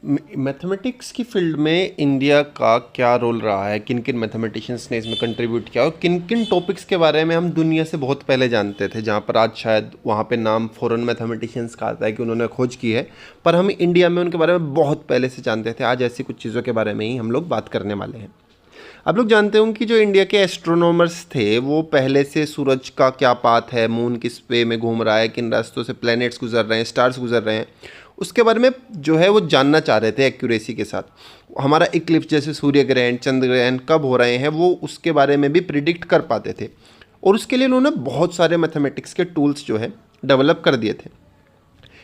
Mathematics की field में India का क्या रोल रहा है, किन किन मैथमेटिशियंस ने इसमें कंट्रीब्यूट किया और किन किन टॉपिक्स के बारे में हम दुनिया से बहुत पहले जानते थे, जहाँ पर आज शायद वहाँ पे नाम फॉरेन मैथमेटिशियंस का आता है कि उन्होंने खोज की है, पर हम इंडिया में उनके बारे में बहुत पहले से जानते थे। आज ऐसी कुछ चीज़ों के बारे में ही हम लोग बात करने वाले हैं। आप लोग जानते होंगे कि जो इंडिया के एस्ट्रोनॉमर्स थे वो पहले से सूरज का क्या पाथ है, मून किस वे में घूम रहा है, किन रास्तों से प्लैनेट्स गुजर रहे हैं, स्टार्स गुजर रहे हैं, उसके बारे में जो है वो जानना चाह रहे थे एक्यूरेसी के साथ। हमारा इक्लिप्स जैसे सूर्य ग्रहण, चंद्र ग्रहण कब हो रहे हैं वो उसके बारे में भी प्रिडिक्ट कर पाते थे, और उसके लिए उन्होंने बहुत सारे मैथमेटिक्स के टूल्स जो है डेवलप कर दिए थे।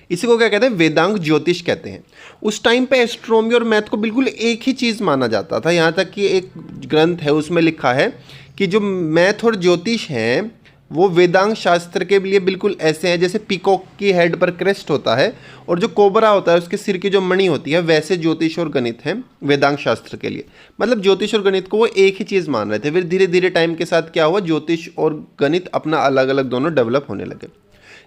इसी को क्या कहते हैं, वेदांग ज्योतिष कहते हैं। उस टाइम पे एस्ट्रोनॉमी और मैथ को बिल्कुल एक ही चीज़ माना जाता था, यहाँ तक कि एक ग्रंथ है उसमें लिखा है कि जो मैथ और ज्योतिष हैं वो वेदांग शास्त्र के लिए बिल्कुल ऐसे हैं जैसे पीकॉक की हेड पर क्रेस्ट होता है और जो कोबरा होता है उसके सिर की जो मणि होती है, वैसे ज्योतिष और गणित हैं वेदांग शास्त्र के लिए। मतलब ज्योतिष और गणित को वो एक ही चीज़ मान रहे थे। फिर धीरे धीरे टाइम के साथ क्या हुआ, ज्योतिष और गणित अपना अलग अलग दोनों डेवलप होने लगे।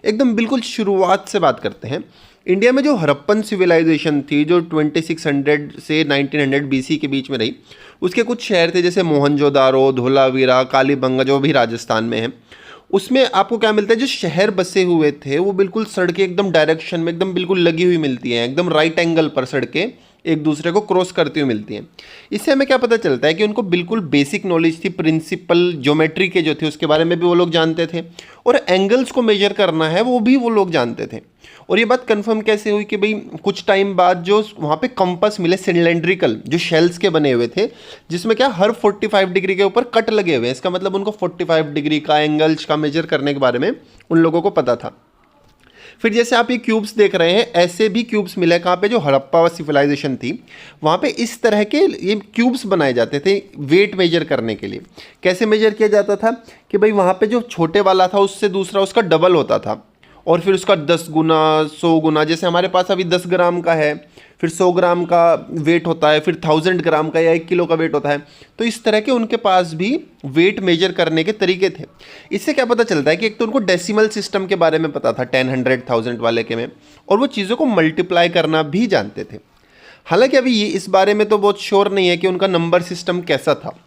एकदम बिल्कुल शुरुआत से बात करते हैं। इंडिया में जो हड़प्पन सिविलाइजेशन थी जो 2600 से 1900 बीसी के बीच में रही, उसके कुछ शहर थे जैसे मोहनजोदारो, धोलावीरा, कालीबंगा जो भी राजस्थान में है। उसमें आपको क्या मिलता है, जो शहर बसे हुए थे वो बिल्कुल सड़कें एकदम डायरेक्शन में एकदम बिल्कुल लगी हुई मिलती हैं, एकदम राइट एंगल पर सड़कें एक दूसरे को क्रॉस करती हुई मिलती हैं। इससे हमें क्या पता चलता है कि उनको बिल्कुल बेसिक नॉलेज थी, प्रिंसिपल ज्योमेट्री के जो थे उसके बारे में भी वो लोग जानते थे, और एंगल्स को मेजर करना है वो भी वो लोग जानते थे। और ये बात कंफर्म कैसे हुई कि भाई कुछ टाइम बाद जो वहाँ पे कंपास मिले सिलेंड्रिकल जो शेल्स के बने हुए थे, जिसमें क्या हर 45 डिग्री के ऊपर कट लगे हुए हैं। इसका मतलब उनको 45 डिग्री का एंगल्स का मेजर करने के बारे में उन लोगों को पता था। फिर जैसे आप ये क्यूब्स देख रहे हैं, ऐसे भी क्यूब्स मिले कहाँ पे, जो हड़प्पा सिविलाइजेशन थी वहाँ पे इस तरह के ये क्यूब्स बनाए जाते थे वेट मेजर करने के लिए। कैसे मेजर किया जाता था कि भाई वहाँ पे जो छोटे वाला था उससे दूसरा उसका डबल होता था, और फिर उसका 10 गुना 100 गुना, जैसे हमारे पास अभी 10 ग्राम का है, फिर 100 ग्राम का वेट होता है, फिर 1000 ग्राम का या 1 किलो का वेट होता है। तो इस तरह के उनके पास भी वेट मेजर करने के तरीके थे। इससे क्या पता चलता है कि एक तो उनको डेसिमल सिस्टम के बारे में पता था 10, 100, 1000 वाले के में, और वो चीज़ों को मल्टीप्लाई करना भी जानते थे। हालांकि अभी ये इस बारे में तो बहुत श्योर नहीं है कि उनका नंबर सिस्टम कैसा था।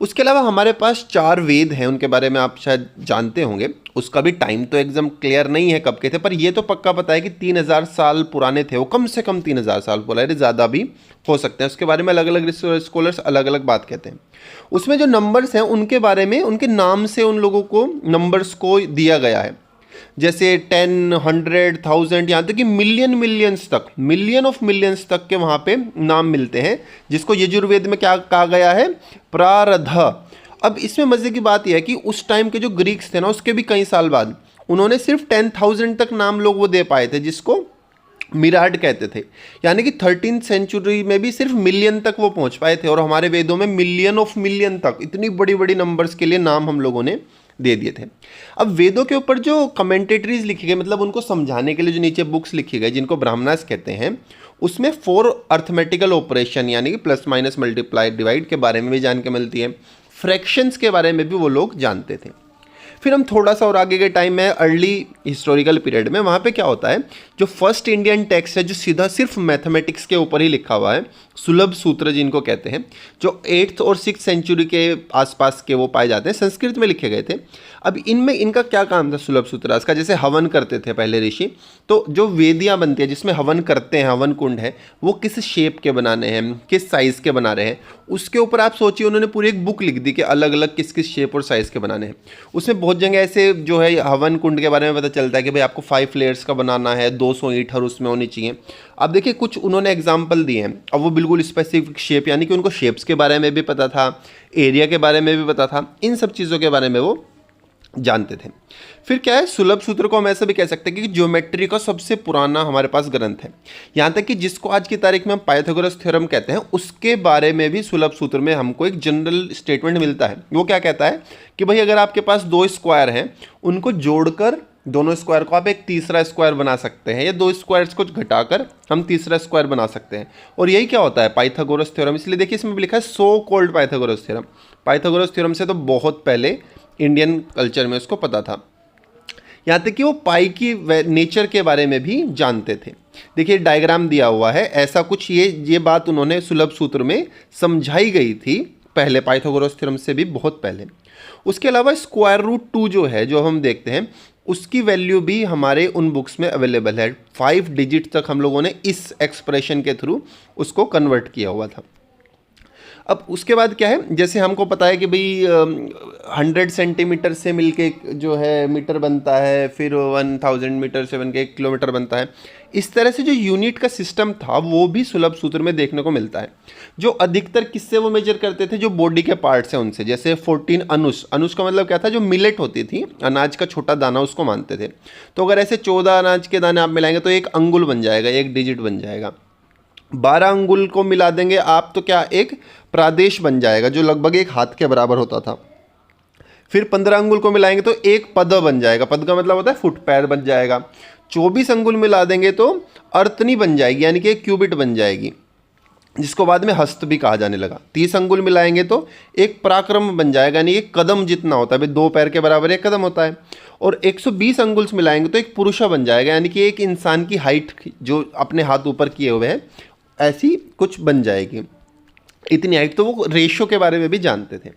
उसके अलावा हमारे पास 4 वेद हैं, उनके बारे में आप शायद जानते होंगे। उसका भी टाइम तो एकदम क्लियर नहीं है कब के थे, पर ये तो पक्का पता है कि 3000 साल पुराने थे वो, कम से कम 3000 साल पुराने, ज़्यादा भी हो सकते हैं। उसके बारे में अलग अलग स्कॉलर्स अलग अलग बात कहते हैं। उसमें जो नंबर्स हैं उनके बारे में उनके नाम से उन लोगों को नंबर्स को दिया गया है, जैसे 10, 100, 1000, यहाँ तक कि मिलियन मिलियंस तक, मिलियन ऑफ मिलियंस तक के वहाँ पे नाम मिलते हैं, जिसको यजुर्वेद में क्या कहा गया है, प्रारध। अब इसमें मज़े की बात यह है कि उस टाइम के जो ग्रीक्स थे ना, उसके भी कई साल बाद उन्होंने सिर्फ 10,000 तक नाम लोग वो दे पाए थे, जिसको मिराड कहते थे। यानी कि 13th सेंचुरी में भी सिर्फ मिलियन तक वो पहुंच पाए थे, और हमारे वेदों में मिलियन ऑफ मिलियन तक, इतनी बड़ी बड़ी नंबर्स के लिए नाम हम लोगों ने दे दिए थे। अब वेदों के ऊपर जो कमेंटेटरीज लिखी गई, मतलब उनको समझाने के लिए जो नीचे बुक्स लिखी गई जिनको ब्राह्मणास कहते हैं, उसमें 4 अर्थमेटिकल ऑपरेशन यानी कि प्लस माइनस मल्टीप्लाई डिवाइड के बारे में भी जान के मिलती है। फ्रैक्शंस के बारे में भी वो लोग जानते थे। फिर हम थोड़ा सा और आगे के टाइम में अर्ली हिस्टोरिकल पीरियड में, वहाँ पे क्या होता है, जो फर्स्ट इंडियन टेक्स्ट है जो सीधा सिर्फ मैथमेटिक्स के ऊपर ही लिखा हुआ है, सुलभ सूत्र जिनको कहते हैं, जो 8th और 6th सेंचुरी के आसपास के वो पाए जाते हैं, संस्कृत में लिखे गए थे। अब इनमें इनका क्या काम था सुलभ सूत्रास का, जैसे हवन करते थे पहले ऋषि, तो जो वेदियाँ बनती है जिसमें हवन करते हैं, हवन कुंड है, वो किस शेप के बनाने हैं, किस साइज़ के बना रहे हैं, उसके ऊपर आप सोचिए उन्होंने पूरी एक बुक लिख दी कि अलग अलग किस किस शेप और साइज़ के बनाने हैं। उसमें बहुत जगह ऐसे जो है हवन कुंड के बारे में पता चलता है कि भाई आपको 5 लेयर्स का बनाना है, 200 ईंट हर उसमें होनी चाहिए। अब देखिए कुछ उन्होंने एग्जाम्पल दिए हैं, अब वो बिल्कुल स्पेसिफिक शेप, यानी कि उनको शेप्स के बारे में भी पता था, एरिया के बारे में भी पता था, इन सब चीज़ों के बारे में वो जानते थे। फिर क्या है, सुलभ सूत्र को हम ऐसा भी कह सकते हैं कि ज्योमेट्री का सबसे पुराना हमारे पास ग्रंथ है, यहाँ तक कि जिसको आज की तारीख में हम पाइथागोरस थ्योरम कहते हैं, उसके बारे में भी सुलभ सूत्र में हमको एक जनरल स्टेटमेंट मिलता है। वो क्या कहता है कि भाई अगर आपके पास 2 स्क्वायर हैं, उनको जोड़कर दोनों स्क्वायर को आप एक तीसरा स्क्वायर बना सकते हैं, या 2 स्क्वायर्स को घटाकर हम तीसरा स्क्वायर बना सकते हैं। और यही क्या होता है, पाइथागोरस थ्योरम। इसलिए देखिए इसमें भी लिखा है so called Pythagoras theorem. Pythagoras theorem से तो बहुत पहले इंडियन कल्चर में उसको पता था। यहाँ तक कि वो पाई की नेचर के बारे में भी जानते थे। देखिए डायग्राम दिया हुआ है, ऐसा कुछ ये बात उन्होंने सुलभ सूत्र में समझाई गई थी पहले, पाइथागोरस थ्योरम से भी बहुत पहले। उसके अलावा स्क्वायर रूट 2 जो है, जो हम देखते हैं, उसकी वैल्यू भी हमारे उन बुक्स में अवेलेबल है। 5 डिजिट तक हम लोगों ने इस एक्सप्रेशन के थ्रू उसको कन्वर्ट किया हुआ था। अब उसके बाद क्या है, जैसे हमको पता है कि भाई 100 सेंटीमीटर से मिलके जो है मीटर बनता है, फिर 1000 मीटर से बन के 1 किलोमीटर बनता है। इस तरह से जो यूनिट का सिस्टम था वो भी सुलभ सूत्र में देखने को मिलता है। जो अधिकतर किससे वो मेजर करते थे, जो बॉडी के पार्ट्स हैं उनसे। जैसे 14 अनुस, अनुस का मतलब क्या था, जो मिलेट होती थी, अनाज का छोटा दाना, उसको मानते थे। तो अगर ऐसे 14 अनाज के दाने आप मिलाएंगे तो 1 अंगुल बन जाएगा, 1 डिजिट बन जाएगा। 12 अंगुल को मिला देंगे आप तो क्या, एक प्रादेश बन जाएगा, जो लगभग 1 हाथ के बराबर होता था। फिर 15 अंगुल को मिलाएंगे तो 1 पद बन जाएगा, पद का मतलब होता है फुट, पैर बन जाएगा। 24 अंगुल मिला देंगे तो अर्थनी बन जाएगी, यानी कि 1 क्यूबिट बन जाएगी, जिसको बाद में हस्त भी कहा जाने लगा। 30 अंगुल मिलाएंगे तो 1 पराक्रम बन जाएगा, यानी 1 कदम जितना होता है, भाई 2 पैर के बराबर 1 कदम होता है। और 120 अंगुल्स मिलाएंगे तो 1 पुरुषा बन जाएगा, यानी कि 1 इंसान की हाइट जो अपने हाथ ऊपर किए हुए है, ऐसी कुछ बन जाएगी, इतनी हाइट। तो वो रेशियो के बारे में भी जानते थे।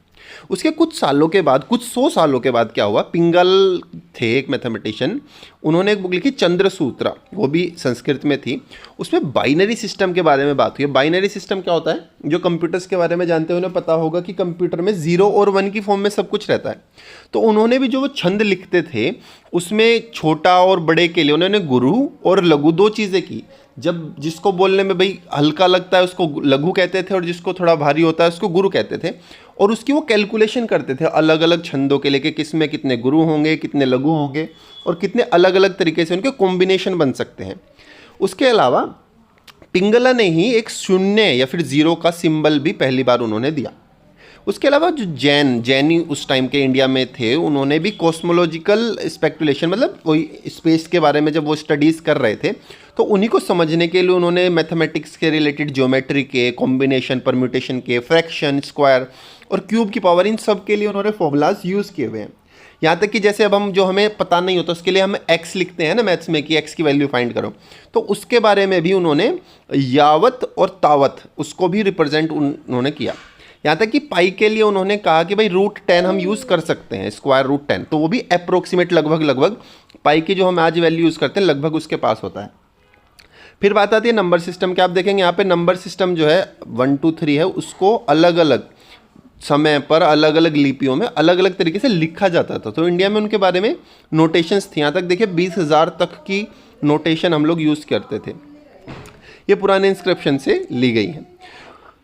उसके कुछ सालों के बाद, कुछ 100 सालों के बाद क्या हुआ, पिंगल थे एक मैथमेटिशियन, उन्होंने एक बुक लिखी चंद्रसूत्र, वो भी संस्कृत में थी। उसमें बाइनरी सिस्टम के बारे में बात हुई है। बाइनरी सिस्टम क्या होता है, जो कंप्यूटर्स के बारे में जानते हैं उन्हें पता होगा कि कंप्यूटर में 0 और 1 की फॉर्म में सब कुछ रहता है। तो उन्होंने भी जो वो छंद लिखते थे उसमें छोटा और बड़े के लिए उन्होंने गुरु और लघु 2 चीज़ें की। जब जिसको बोलने में भाई हल्का लगता है उसको लघु कहते थे, और जिसको थोड़ा भारी होता है उसको गुरु कहते थे। और उसकी वो कैलकुलेशन करते थे अलग अलग छंदों के लिए कि किस में कितने गुरु होंगे, कितने लघु होंगे, और कितने अलग अलग तरीके से उनके कॉम्बिनेशन बन सकते हैं। उसके अलावा पिंगला ने ही एक शून्य या फिर 0 का सिंबल भी पहली बार उन्होंने दिया। उसके अलावा जो जैनी उस टाइम के इंडिया में थे, उन्होंने भी कॉस्मोलॉजिकल स्पेकुलेशन, मतलब वही स्पेस के बारे में जब वो स्टडीज़ कर रहे थे, तो उन्हीं को समझने के लिए उन्होंने मैथमेटिक्स के रिलेटेड ज्योमेट्री के, कॉम्बिनेशन, परम्यूटेशन के, फ्रैक्शन, स्क्वायर और क्यूब की पावर, इन सब के लिए उन्होंने फॉर्मूलाज यूज़ किए हुए हैं। यहाँ तक कि जैसे अब हम जो हमें पता नहीं होता उसके लिए हम एक्स लिखते हैं ना मैथ्स में कि एक्स की वैल्यू फाइंड करो, तो उसके बारे में भी उन्होंने यावत और तावत उसको भी रिप्रेजेंट उन्होंने किया। यहाँ तक कि पाई के लिए उन्होंने कहा कि भाई √10 हम यूज़ कर सकते हैं, स्क्वायर √10, तो वो भी अप्रोक्सीमेट, लगभग पाई की जो हम आज वैल्यू यूज़ करते हैं लगभग उसके पास होता है। फिर बात आती है नंबर सिस्टम की। आप देखेंगे यहाँ पे नंबर सिस्टम जो है 1 2 3 है, उसको अलग अलग समय पर अलग अलग लिपियों में अलग अलग तरीके से लिखा जाता था। तो इंडिया में उनके बारे में नोटेशंस थी। यहाँ तक देखिए 20,000 तक की नोटेशन हम लोग यूज़ करते थे, ये पुराने इंस्क्रिप्शन से ली गई हैं।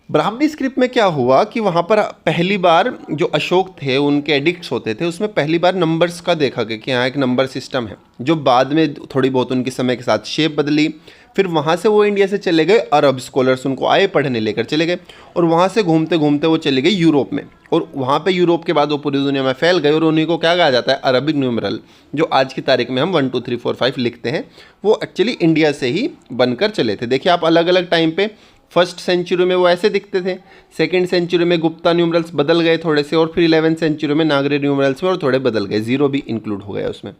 ब्राह्मणी स्क्रिप्ट में क्या हुआ कि वहाँ पर पहली बार जो अशोक थे, उनके एडिक्ट्स होते थे, उसमें पहली बार नंबर्स का देखा गया कि यहाँ एक नंबर सिस्टम है, जो बाद में थोड़ी बहुत उनके समय के साथ शेप बदली। फिर वहाँ से वो इंडिया से चले गए, अरब स्कॉलर्स उनको आए, पढ़ने लेकर चले गए, और वहाँ से घूमते घूमते वो चले गए यूरोप में, और वहाँ पे यूरोप के बाद वो पूरी दुनिया में फैल गए। और उन्हीं को क्या कहा जाता है, अरबिक न्यूमरल, जो आज की तारीख में हम 1 2 3 4 5 लिखते हैं, वो एक्चुअली इंडिया से ही बनकर चले थे। देखिए आप अलग अलग टाइम पे, 1st सेंचुरी में वो ऐसे दिखते थे, 2nd सेंचुरी में गुप्ता न्यूमरल्स बदल गए थोड़े से, और फिर 11th सेंचुरी में नागरी न्यूमरल्स में और थोड़े बदल गए, 0 भी इंक्लूड हो गया उसमें।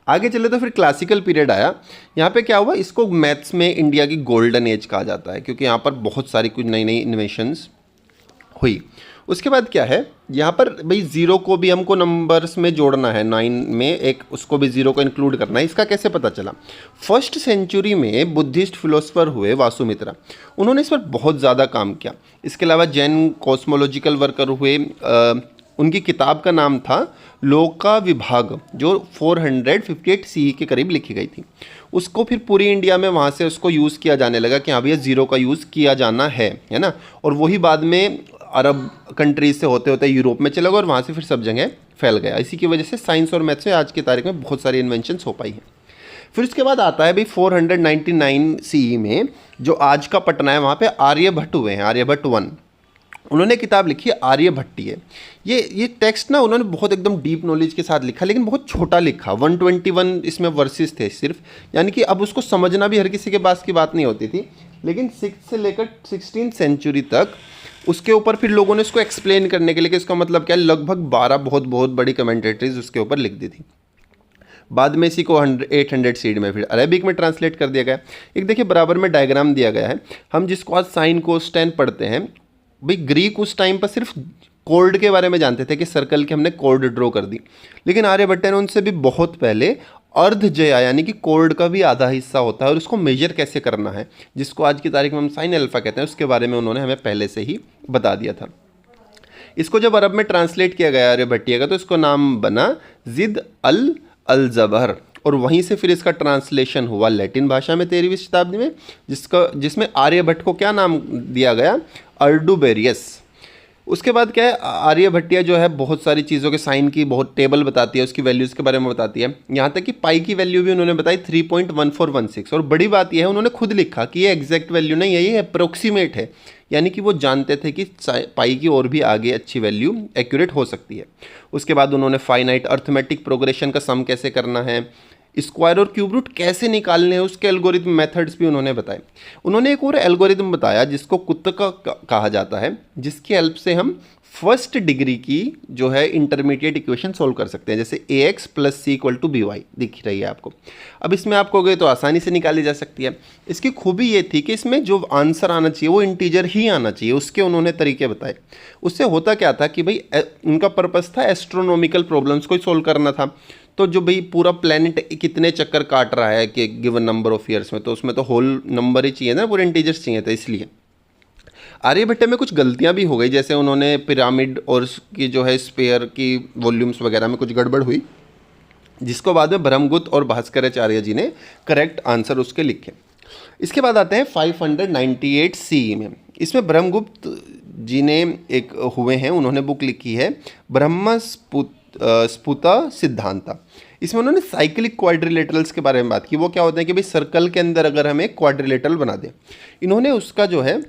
आगे चले तो फिर क्लासिकल पीरियड आया। यहाँ पे क्या हुआ, इसको मैथ्स में इंडिया की गोल्डन एज कहा जाता है, क्योंकि यहाँ पर बहुत सारी कुछ नई नई इन्वेशंस हुई। उसके बाद क्या है, यहाँ पर भाई 0 को भी हमको नंबर्स में जोड़ना है, 9 में एक उसको भी 0 को इंक्लूड करना है। इसका कैसे पता चला, 1st सेंचुरी में बुद्धिस्ट फिलोसफर हुए वासुमित्रा, उन्होंने इस पर बहुत ज़्यादा काम किया। इसके अलावा जैन कॉस्मोलॉजिकल वर्कर हुए, उनकी किताब का नाम था लोका विभाग, जो 458 CE के करीब लिखी गई थी। उसको फिर पूरी इंडिया में वहाँ से उसको यूज़ किया जाने लगा कि हाँ भैया 0 का यूज़ किया जाना है ना। और वही बाद में अरब कंट्रीज से होते होते यूरोप में चला गया, और वहाँ से फिर सब जगह फैल गया। इसी की वजह से साइंस और मैथ्स में आज की तारीख में बहुत सारी इन्वेंशंस हो पाई हैं। फिर उसके बाद आता है भाई 499 CE में, जो आज का पटना है, वहाँ पे आर्यभट्ट हुए हैं, आर्यभट्ट 1। उन्होंने किताब लिखी आर्यभट्टीय। ये टेक्स्ट ना उन्होंने बहुत एकदम डीप नॉलेज के साथ लिखा, लेकिन बहुत छोटा लिखा, 121 इसमें वर्सेस थे सिर्फ, यानी कि अब उसको समझना भी हर किसी के पास की बात नहीं होती थी। लेकिन 6 से लेकर 16th सेंचुरी तक उसके ऊपर फिर लोगों ने इसको एक्सप्लेन करने के लिए कि इसका मतलब क्या है, लगभग 12 बहुत बड़ी कमेंटेटरीज उसके ऊपर लिख दी थी। बाद में इसी को 800 सीड में फिर अरेबिक में ट्रांसलेट कर दिया गया। एक देखिए बराबर में डायग्राम दिया गया है, हम जिसको आज साइन कोसटैन पढ़ते हैं, भाई ग्रीक उस टाइम पर सिर्फ कोर्ड के बारे में जानते थे कि सर्कल के हमने कोर्ड ड्रॉ कर दी, लेकिन आर्यभट्ट ने उनसे भी बहुत पहले अर्धज्या यानी कि कोर्ड का भी आधा हिस्सा होता है और उसको मेजर कैसे करना है, जिसको आज की तारीख में हम साइन अल्फा कहते हैं, उसके बारे में उन्होंने हमें पहले से ही बता दिया था। इसको जब अरब में ट्रांसलेट किया गया आर्यभट्टिया का, तो इसको नाम बना जिद अल अलजबर, और वहीं से फिर इसका ट्रांसलेशन हुआ लैटिन भाषा में 13वीं शताब्दी में, जिसमें आर्यभट्ट को क्या नाम दिया गया, अर्डुबेरियस। उसके बाद क्या है, आर्यभट्टिया जो है बहुत सारी चीज़ों के साइन की बहुत टेबल बताती है, उसकी वैल्यूज़ के बारे में बताती है, यहाँ तक कि पाई की वैल्यू भी उन्होंने बताई 3.1416। और बड़ी बात यह है उन्होंने खुद लिखा कि ये एग्जैक्ट वैल्यू नहीं है, ये अप्रोक्सीमेट है, यानी कि वो जानते थे कि पाई की और भी आगे अच्छी वैल्यू एक्यूरेट हो सकती है। उसके बाद उन्होंने फाइनाइट अर्थमेटिक प्रोग्रेशन का सम कैसे करना है, स्क्वायर और क्यूब रूट कैसे निकालने हैं, उसके एल्गोरिथम मेथड्स भी उन्होंने बताए। उन्होंने एक और एल्गोरिथम बताया जिसको कुत्तका कहा जाता है, जिसकी हेल्प से हम फर्स्ट डिग्री की जो है इंटरमीडिएट इक्वेशन सोल्व कर सकते हैं, जैसे ax + c = by दिख रही है आपको। अब इसमें आपको गए तो आसानी से निकाली जा सकती है। इसकी खूबी ये थी कि इसमें जो आंसर आना चाहिए वो इंटीजर ही आना चाहिए, उसके उन्होंने तरीके बताए। उससे होता क्या था कि भाई उनका पर्पस था एस्ट्रोनॉमिकल प्रॉब्लम्स को सोल्व करना था। तो जो भाई पूरा प्लेनेट कितने चक्कर काट रहा है कि गिवन नंबर ऑफ ईयर्स में, तो उसमें तो होल नंबर ही चाहिए ना, पूरे इंटीजर्स चाहिए था। इसलिए आर्यभट्ट में कुछ गलतियां भी हो गई, जैसे उन्होंने पिरामिड और उसकी जो है स्पेयर की वॉल्यूम्स वगैरह में कुछ गड़बड़ हुई, जिसको बाद में ब्रह्मगुप्त और भास्कराचार्य जी ने करेक्ट आंसर उसके लिखे। इसके बाद आते हैं 598 CE में। इसमें ब्रह्मगुप्त जी ने एक हुए हैं, उन्होंने बुक लिखी है ब्रह्म स्फुता सिद्धांता। इसमें उन्होंने साइक्लिक क्वाड्रिलेटरल्स के बारे में बात की। वो क्या होते हैं कि भाई सर्कल के अंदर अगर हम एक क्वाड्रिलेटरल बना दें, इन्होंने उसका जो है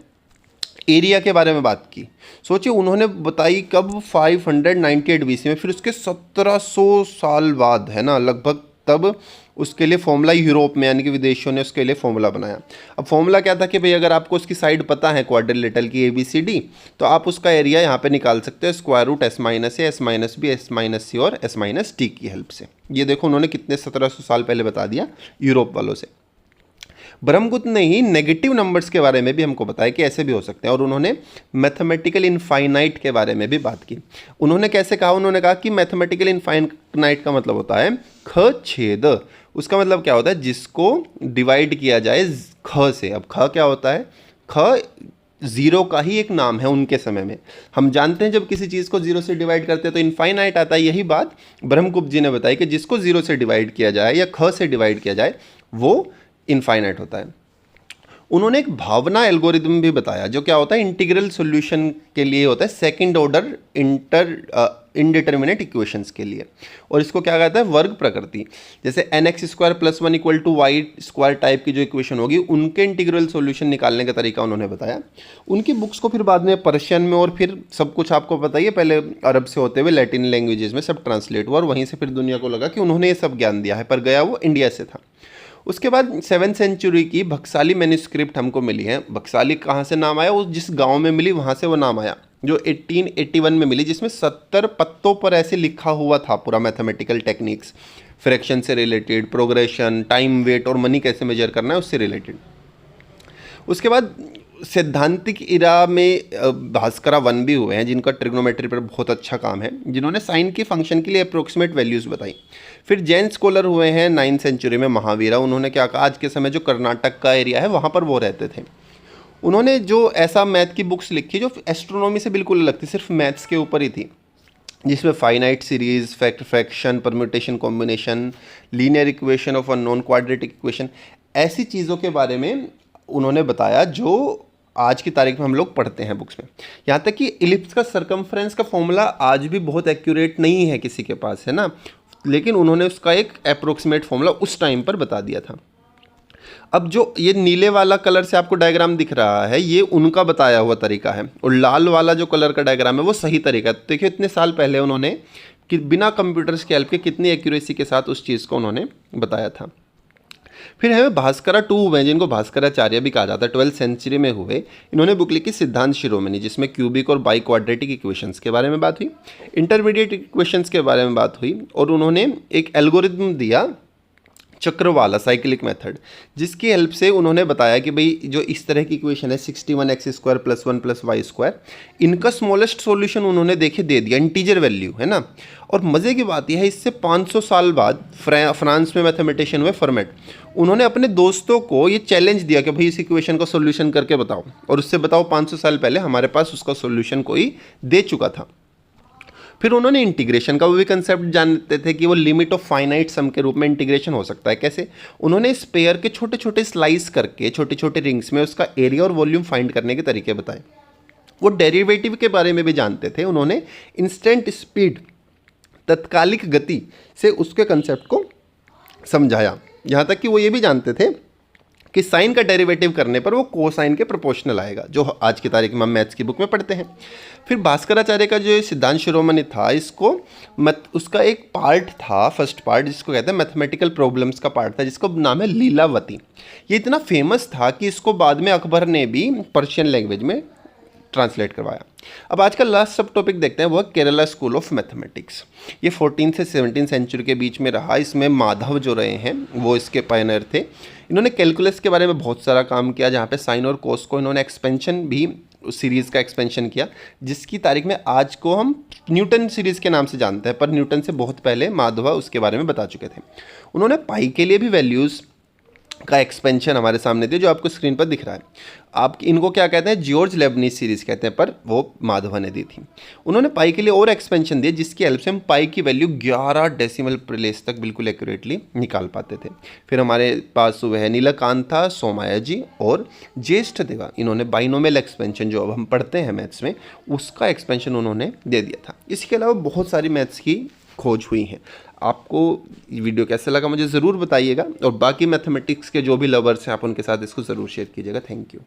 एरिया के बारे में बात की। सोचिए उन्होंने बताई कब, 598 BC में, फिर उसके 1700 साल बाद है ना लगभग, तब उसके लिए फॉर्मूला यूरोप में यानी कि विदेशों ने उसके लिए फॉर्मूला बनाया। अब फॉर्मूला क्या था कि भाई अगर आपको उसकी साइड पता है क्वाड्रिलेटरल की ABCD, तो आप उसका एरिया यहाँ पे निकाल सकते हैं square root S - A, S - B, S - C और S - T की हेल्प से। ये देखो उन्होंने कितने 1700 साल पहले बता दिया यूरोप वालों से। ब्रह्मगुप्त ने ही नेगेटिव नंबर्स के बारे में भी हमको बताया कि ऐसे भी हो सकते हैं, और उन्होंने मैथमेटिकल इनफाइनाइट के बारे में भी बात की। उन्होंने कैसे कहा, उन्होंने कहा कि मैथमेटिकल इनफाइनाइट का मतलब होता है ख छेद। उसका मतलब क्या होता है, जिसको डिवाइड किया जाए ख से। अब ख क्या होता है, ख जीरो का ही एक नाम है उनके समय में। हम जानते हैं जब किसी चीज़ को जीरो से डिवाइड करते हैं तो इनफाइनाइट आता है। यही बात ब्रह्मगुप्त जी ने बताई कि जिसको जीरो से डिवाइड किया जाए या ख से डिवाइड किया जाए वो इनफाइनाइट होता है। उन्होंने एक भावना एल्गोरिदम भी बताया, जो क्या होता है इंटीग्रल सॉल्यूशन के लिए होता है, सेकंड ऑर्डर इनडिटर्मिनेट इक्वेशंस के लिए। और इसको क्या कहता है, वर्ग प्रकृति। जैसे nx² + 1 = y² टाइप की जो इक्वेशन होगी, उनके इंटीग्रल सॉल्यूशन निकालने का तरीका उन्होंने बताया। उनकी बुक्स को फिर बाद में पर्शियन में और फिर सब कुछ आपको पता ही है, पहले अरब से होते हुए लैटिन लैंग्वेजेस में सब ट्रांसलेट हुआ, और वहीं से फिर दुनिया को लगा कि उन्होंने ये सब ज्ञान दिया है, पर गया वो इंडिया से था। उसके बाद 7वीं सेंचुरी की भक्साली मैन्युस्क्रिप्ट हमको मिली है। भक्साली कहाँ से नाम आया, वो जिस गांव में मिली वहाँ से वो नाम आया, जो 1881 में मिली, जिसमें 70 पत्तों पर ऐसे लिखा हुआ था पूरा मैथमेटिकल टेक्निक्स, फ्रैक्शन से रिलेटेड, प्रोग्रेशन, टाइम, वेट और मनी कैसे मेजर करना है उससे रिलेटेड। उसके बाद सैद्धांतिक इरा में भास्करा 1 भी हुए हैं, जिनका ट्रिग्नोमेट्री पर बहुत अच्छा काम है, जिन्होंने साइन की फंक्शन के लिए अप्रोक्सीमेट वैल्यूज़ बताई। फिर जैन स्कॉलर हुए हैं 9वीं सेंचुरी में महावीरा। उन्होंने क्या कहा, आज के समय जो कर्नाटक का एरिया है वहाँ पर वो रहते थे। उन्होंने जो ऐसा मैथ की बुक्स लिखी जो एस्ट्रोनॉमी से बिल्कुल अलग थी, सिर्फ मैथ्स के ऊपर ही थी, जिसमें finite series, fraction, permutation, combination, linear equation of unknown, quadratic equation, ऐसी चीज़ों के बारे में उन्होंने बताया जो आज की तारीख में हम लोग पढ़ते हैं बुक्स में। यहाँ तक कि इलिप्स का सरकमफ्रेंस का फॉर्मूला आज भी बहुत एक्यूरेट नहीं है किसी के पास, है ना, लेकिन उन्होंने उसका एक अप्रोक्सीमेट फॉर्मूला उस टाइम पर बता दिया था। अब जो ये नीले वाला कलर से आपको डायग्राम दिख रहा है, ये उनका बताया हुआ तरीका है, और लाल वाला जो कलर का डायग्राम है वो सही तरीका है। देखिए इतने साल पहले उन्होंने कि बिना कंप्यूटर्स के हेल्प के कितनी एक्यूरेसी के साथ उस चीज़ को उन्होंने बताया था। फिर हमें भास्करा टू हुए हैं जिनको भास्कराचार्य भी कहा जाता है, 12th सेंचुरी में हुए। इन्होंने बुक लिखी सिद्धांत शिरोमणि, जिसमें क्यूबिक और बाई क्वाड्रेटिक इक्वेशंस के बारे में बात हुई, इंटरमीडिएट इक्वेशंस के बारे में बात हुई, और उन्होंने एक एल्गोरिथम दिया चक्रवाला साइक्लिक मेथड, जिसकी हेल्प से उन्होंने बताया कि भाई जो इस तरह की इक्वेशन है 61x² + 1 + y², इनका स्मॉलेस्ट सॉल्यूशन उन्होंने देखे दे दिया, इंटीजर वैल्यू है ना। और मज़े की बात यह है, इससे 500 साल बाद फ्रांस में मैथमेटिशियन हुए फर्मेट, उन्होंने अपने दोस्तों को ये चैलेंज दिया कि भाई इस इक्वेशन का सॉल्यूशन करके बताओ, और उससे बताओ 500 साल पहले हमारे पास उसका सॉल्यूशन कोई दे चुका था। फिर उन्होंने इंटीग्रेशन का वो भी कंसेप्ट जानते थे कि वो लिमिट ऑफ फाइनाइट सम के रूप में इंटीग्रेशन हो सकता है। कैसे? उन्होंने स्पेयर के छोटे छोटे स्लाइस करके छोटे छोटे रिंग्स में उसका एरिया और वॉल्यूम फाइंड करने के तरीके बताए। वो डेरिवेटिव के बारे में भी जानते थे। उन्होंने इंस्टेंट स्पीड, तत्कालिक गति से उसके कंसेप्ट को समझाया। यहाँ तक कि वो ये भी जानते थे कि साइन का डेरिवेटिव करने पर वो कोसाइन के प्रोपोर्शनल आएगा, जो आज की तारीख में हम मैथ्स की बुक में पढ़ते हैं। फिर भास्कराचार्य का जो सिद्धांत शिरोमणि था, इसको उसका एक पार्ट था, फर्स्ट पार्ट, जिसको कहते हैं मैथमेटिकल प्रॉब्लम्स का पार्ट था, जिसका नाम है लीलावती। ये इतना फेमस था कि इसको बाद में अकबर ने भी पर्शियन लैंग्वेज में ट्रांसलेट करवाया। अब आज का लास्ट सब टॉपिक देखते हैं, वो केरला स्कूल ऑफ मैथमेटिक्स। ये 14 से 17 सेंचुरी के बीच में रहा। इसमें माधव जो रहे हैं वो इसके पायनियर थे। इन्होंने कैलकुलस के बारे में बहुत सारा काम किया, जहाँ पे साइन और कोस को इन्होंने एक्सपेंशन भी, उस सीरीज़ का एक्सपेंशन किया, जिसकी तारीख में आज को हम न्यूटन सीरीज़ के नाम से जानते हैं, पर न्यूटन से बहुत पहले माधव उसके बारे में बता चुके थे। उन्होंने पाई के लिए भी वैल्यूज़ का एक्सपेंशन हमारे सामने दिया, जो आपको स्क्रीन पर दिख रहा है। आप इनको क्या कहते हैं? जॉर्ज लेबनीज सीरीज़ कहते हैं, पर वो माधव ने दी थी। उन्होंने पाई के लिए और एक्सपेंशन दिए, जिसकी हेल्प से हम पाई की वैल्यू 11 डेसिमल प्लेस तक बिल्कुल एक्यूरेटली निकाल पाते थे। फिर हमारे पास वह है नीलकांता सोमाया जी और ज्येष्ठ देवा। इन्होंने बाइनोमियल एक्सपेंशन, जो अब हम पढ़ते हैं मैथ्स में, उसका एक्सपेंशन उन्होंने दे दिया था। इसके अलावा बहुत सारी मैथ्स की खोज हुई हैं। आपको वीडियो कैसा लगा मुझे ज़रूर बताइएगा, और बाकी मैथमेटिक्स के जो भी लवर्स हैं आप उनके साथ इसको ज़रूर शेयर कीजिएगा। Thank you.